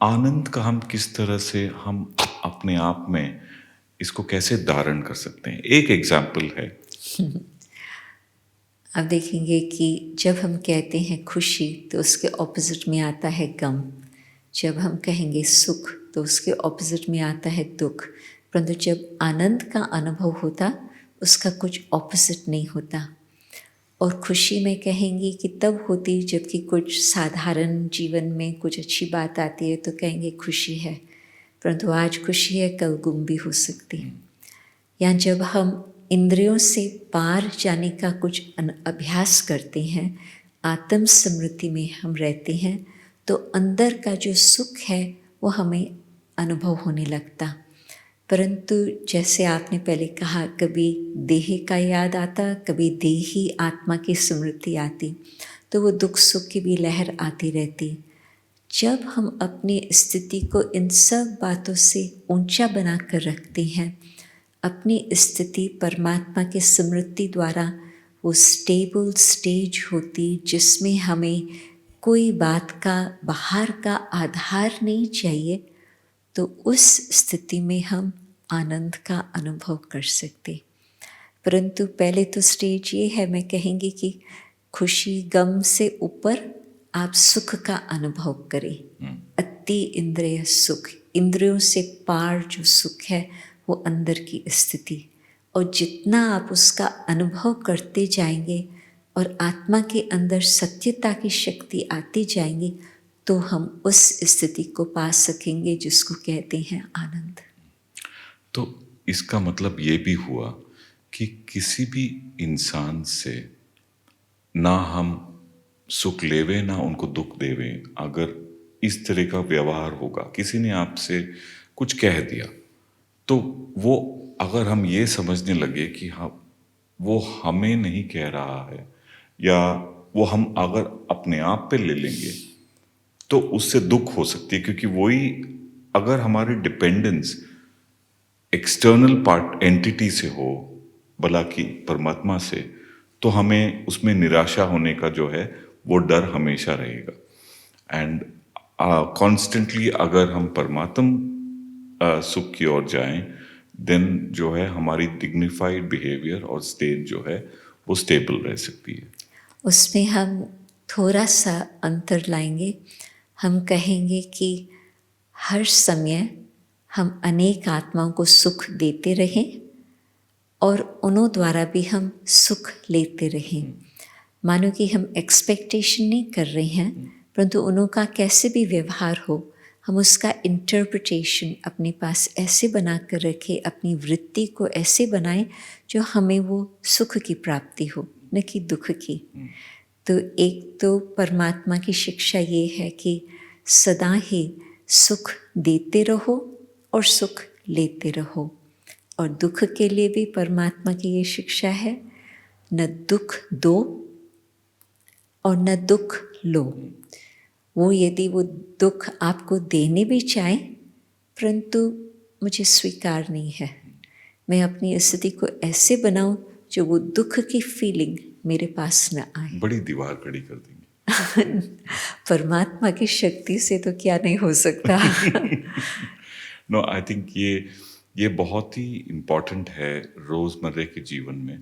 आनंद का हम किस तरह से हम अपने आप में इसको कैसे धारण कर सकते हैं? एक एग्जाम्पल है। अब देखेंगे कि जब हम कहते हैं खुशी तो उसके ऑपोजिट में आता है गम। जब हम कहेंगे सुख तो उसके ऑपोजिट में आता है दुख। परंतु जब आनंद का अनुभव होता उसका कुछ ऑपोजिट नहीं होता। और खुशी में कहेंगे कि तब होती जबकि कुछ साधारण जीवन में कुछ अच्छी बात आती है तो कहेंगे खुशी है, परंतु आज खुशी है कल गुम भी हो सकती है। या जब हम इंद्रियों से पार जाने का कुछ अभ्यास करते हैं, आत्म स्मृति में हम रहते हैं, तो अंदर का जो सुख है वो हमें अनुभव होने लगता। परंतु जैसे आपने पहले कहा, कभी देह का याद आता, कभी देही आत्मा की स्मृति आती, तो वो दुख सुख की भी लहर आती रहती। जब हम अपनी स्थिति को इन सब बातों से ऊंचा बना कर रखते हैं, अपनी स्थिति परमात्मा की स्मृति द्वारा वो स्टेबल स्टेज होती जिसमें हमें कोई बात का बाहर का आधार नहीं चाहिए, तो उस स्थिति में हम आनंद का अनुभव कर सकते। परंतु पहले तो स्टेज ये है, मैं कहेंगी कि खुशी गम से ऊपर आप सुख का अनुभव करें। अति इंद्रिय सुख, इंद्रियों से पार जो सुख है वो अंदर की स्थिति, और जितना आप उसका अनुभव करते जाएंगे और आत्मा के अंदर सत्यता की शक्ति आती जाएंगी, तो हम उस स्थिति को पा सकेंगे जिसको कहते हैं आनंद। तो इसका मतलब ये भी हुआ कि किसी भी इंसान से ना हम सुख लेवे ना उनको दुख देवे। अगर इस तरह का व्यवहार होगा, किसी ने आपसे कुछ कह दिया, तो वो अगर हम ये समझने लगे कि हाँ वो हमें नहीं कह रहा है, या वो हम अगर अपने आप पे ले लेंगे, तो उससे दुख हो सकती है। क्योंकि वही अगर हमारी डिपेंडेंस एक्सटर्नल पार्ट एंटिटी से हो, भला कि परमात्मा से, तो हमें उसमें निराशा होने का जो है वो डर हमेशा रहेगा। एंड कॉन्स्टेंटली अगर हम परमात्म सुख की ओर जाएं, देन जो है हमारी डिग्निफाइड बिहेवियर और स्टेट जो है वो स्टेबल रह सकती है। उसमें हम थोड़ा सा अंतर लाएंगे। हम कहेंगे कि हर समय हम अनेक आत्माओं को सुख देते रहें और उन्हों द्वारा भी हम सुख लेते रहें। मानो कि हम एक्सपेक्टेशन नहीं कर रहे हैं, परंतु उन्हों का कैसे भी व्यवहार हो, हम उसका इंटरप्रिटेशन अपने पास ऐसे बना कर रखें, अपनी वृत्ति को ऐसे बनाएं जो हमें वो सुख की प्राप्ति हो, न कि दुख की। तो एक तो परमात्मा की शिक्षा ये है कि सदा ही सुख देते रहो और सुख लेते रहो। और दुख के लिए भी परमात्मा की ये शिक्षा है, न दुख दो और न दुख लो। वो यदि वो दुख आपको देने भी चाहे, परंतु मुझे स्वीकार नहीं है, मैं अपनी स्थिति को ऐसे बनाऊं जो वो दुख की फीलिंग मेरे पास न आए। बड़ी दीवार खड़ी कर देंगे। परमात्मा की शक्ति से तो क्या नहीं हो सकता। नो, आई थिंक ये बहुत ही इम्पॉर्टेंट है रोज़मर्रे के जीवन में।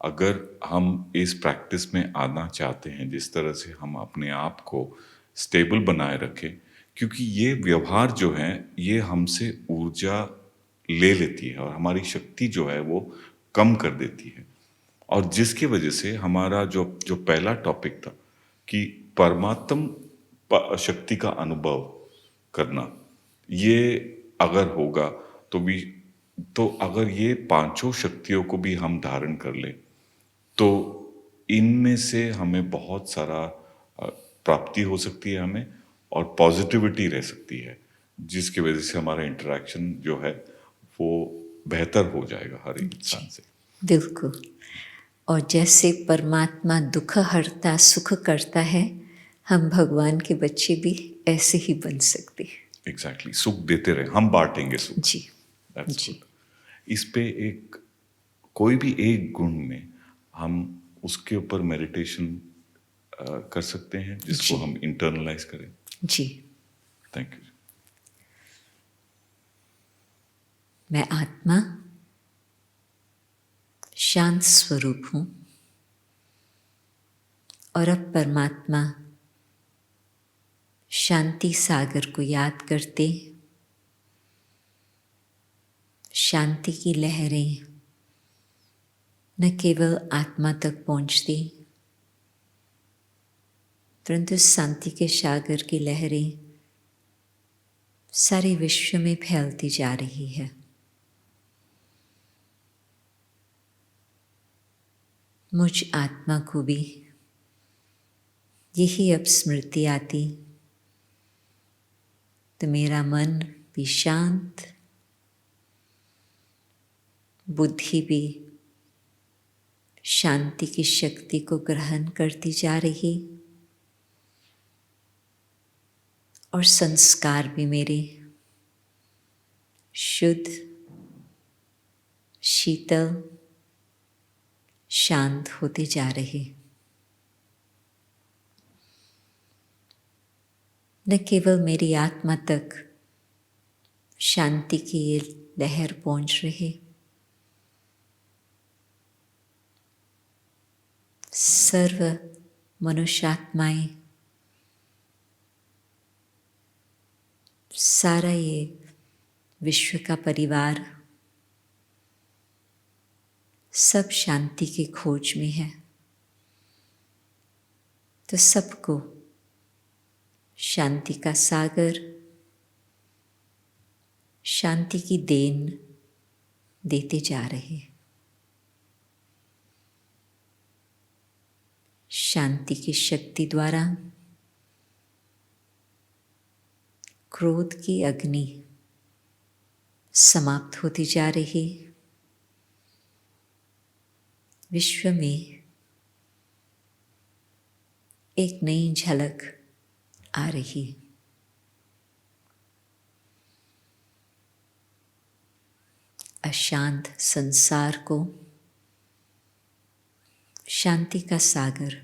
अगर हम इस प्रैक्टिस में आना चाहते हैं, जिस तरह से हम अपने आप को स्टेबल बनाए रखें, क्योंकि ये व्यवहार जो है ये हमसे ऊर्जा ले लेती है और हमारी शक्ति जो है वो कम कर देती है। और जिसकी वजह से हमारा जो पहला टॉपिक था कि परमात्म शक्ति का अनुभव करना, ये अगर होगा तो अगर ये पांचों शक्तियों को भी हम धारण कर ले तो इनमें से हमें बहुत सारा प्राप्ति हो सकती है हमें, और पॉजिटिविटी रह सकती है, जिसकी वजह से हमारा इंटरेक्शन जो है वो बेहतर हो जाएगा हर एक इंसान से। बिल्कुल। और जैसे परमात्मा दुख हरता सुख करता है, हम भगवान के बच्चे भी ऐसे ही बन सकते हैं। एग्जैक्टली, सुख देते रहे, हम बांटेंगे सुख। जी That's जी। good. इस पे एक कोई भी एक गुण में हम उसके ऊपर मेडिटेशन कर सकते हैं जिसको जी। हम इंटरनलाइज करें। जी। Thank you. मैं आत्मा शांत स्वरूप हूँ और अब परमात्मा शांति सागर को याद करते शांति की लहरें न केवल आत्मा तक पहुँचती, परंतु शांति के सागर की लहरें सारे विश्व में फैलती जा रही है। मुझ आत्मा को भी यही अब स्मृति आती तो मेरा मन भी शांत, बुद्धि भी शांति की शक्ति को ग्रहण करती जा रही, और संस्कार भी मेरे शुद्ध, शीतल, शांत होते जा रहे। न केवल मेरी आत्मा तक शांति की ये लहर पहुंच रही, सर्व मनुष्यात्माएं, सारा ये विश्व का परिवार सब शांति की खोज में है, तो सबको शांति का सागर, शांति की देन देते जा रहे। शांति की शक्ति द्वारा क्रोध की अग्नि समाप्त होती जा रही, विश्व में एक नई झलक आ रही। अशांत संसार को शांति का सागर,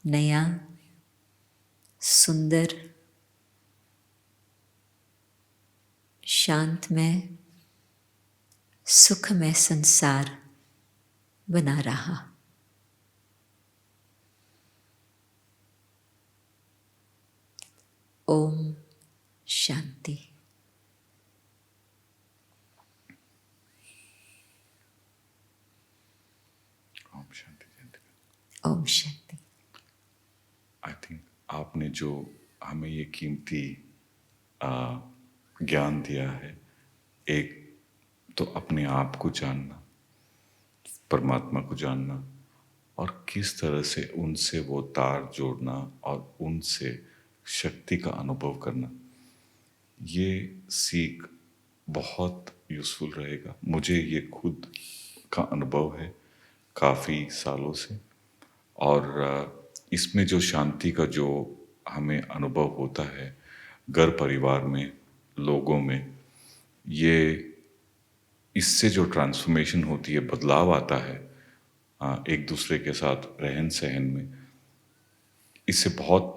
नया सुंदर शांतमय सुखमय संसार बना रहा। ओम शांति। ओम शांति। ओम शांति। आई थिंक आपने जो हमें ये कीमती ज्ञान दिया है, एक तो अपने आप को जानना, परमात्मा को जानना, और किस तरह से उनसे वो तार जोड़ना और उनसे शक्ति का अनुभव करना, ये सीख बहुत यूज़फुल रहेगा। मुझे ये खुद का अनुभव है काफ़ी सालों से, और इसमें जो शांति का जो हमें अनुभव होता है घर परिवार में, लोगों में, ये इससे जो ट्रांसफॉर्मेशन होती है, बदलाव आता है एक दूसरे के साथ रहन सहन में, इससे बहुत,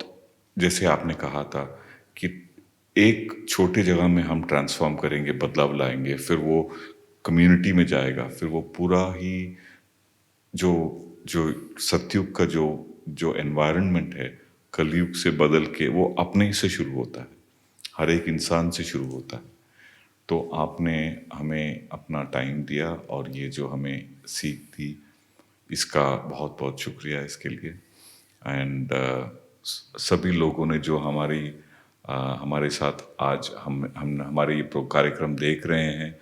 जैसे आपने कहा था कि एक छोटी जगह में हम ट्रांसफॉर्म करेंगे, बदलाव लाएंगे, फिर वो कम्युनिटी में जाएगा, फिर वो पूरा ही जो जो सतयुग का जो एनवायरनमेंट है कलयुग से बदल के वो अपने से शुरू होता है, हर एक इंसान से शुरू होता है। तो आपने हमें अपना टाइम दिया और ये जो हमें सीख दी, इसका बहुत बहुत शुक्रिया इसके लिए। एंड सभी लोगों ने जो हमारे साथ आज हम हमारे ये कार्यक्रम देख रहे हैं,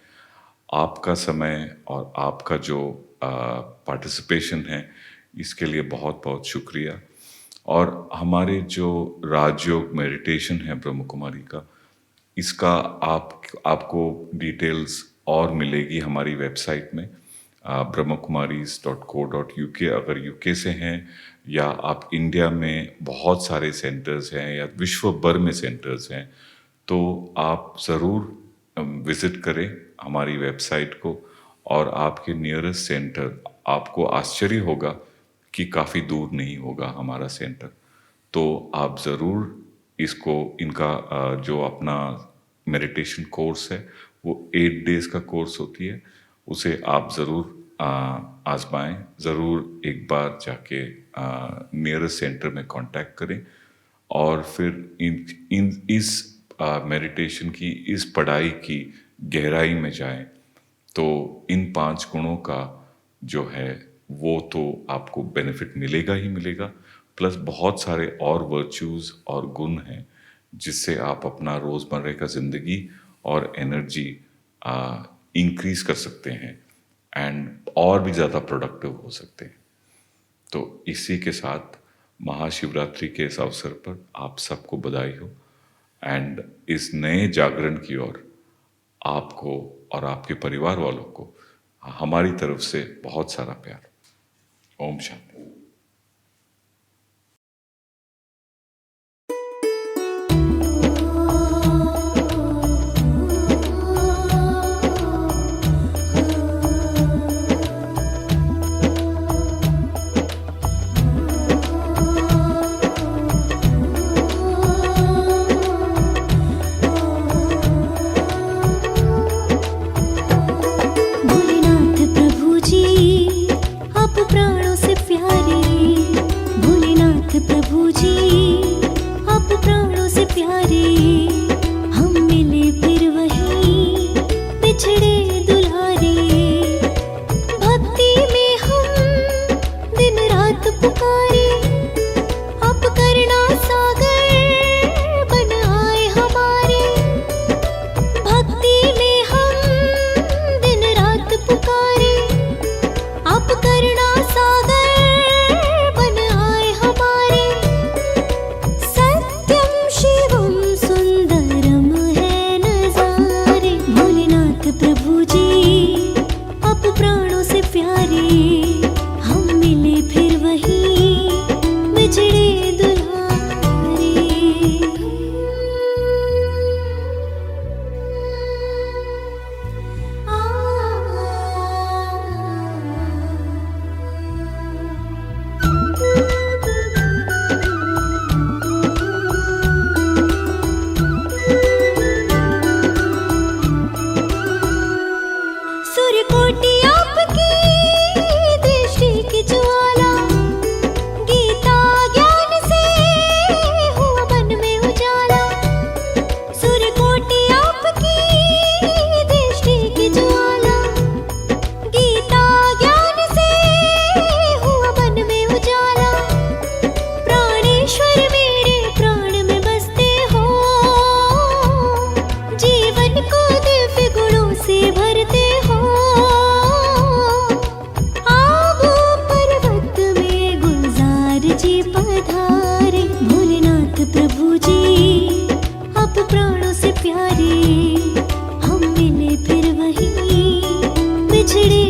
आपका समय और आपका जो पार्टिसिपेशन है इसके लिए बहुत बहुत शुक्रिया। और हमारे जो राजयोग मेडिटेशन है ब्रह्म कुमारी का, इसका आपको डिटेल्स और मिलेगी हमारी वेबसाइट में brahmakumaris.co.uk। अगर यूके से हैं या आप इंडिया में बहुत सारे सेंटर्स हैं या विश्व भर में सेंटर्स हैं, तो आप ज़रूर विज़िट करें हमारी वेबसाइट को और आपके नियरेस्ट सेंटर, आपको आश्चर्य होगा कि काफ़ी दूर नहीं होगा हमारा सेंटर। तो आप ज़रूर इनका जो अपना मेडिटेशन कोर्स है वो 8 डेज़ का कोर्स होती है, उसे आप ज़रूर आजमाएं। ज़रूर एक बार जाके नियरेस्ट सेंटर में कांटेक्ट करें और फिर इस मेडिटेशन की, इस पढ़ाई की गहराई में जाएं। तो इन 5 गुणों का जो है वो तो आपको बेनिफिट मिलेगा ही मिलेगा, प्लस बहुत सारे और वर्च्यूज़ और गुण हैं जिससे आप अपना रोज़मर्रा का ज़िंदगी और एनर्जी इंक्रीज कर सकते हैं एंड और भी ज़्यादा प्रोडक्टिव हो सकते हैं। तो इसी के साथ महाशिवरात्रि के इस अवसर पर आप सबको बधाई हो एंड इस नए जागरण की ओर आपको और आपके परिवार वालों को हमारी तरफ से बहुत सारा प्यार। ओम शांति। प्यारे हम मिले फिर वही बिछड़े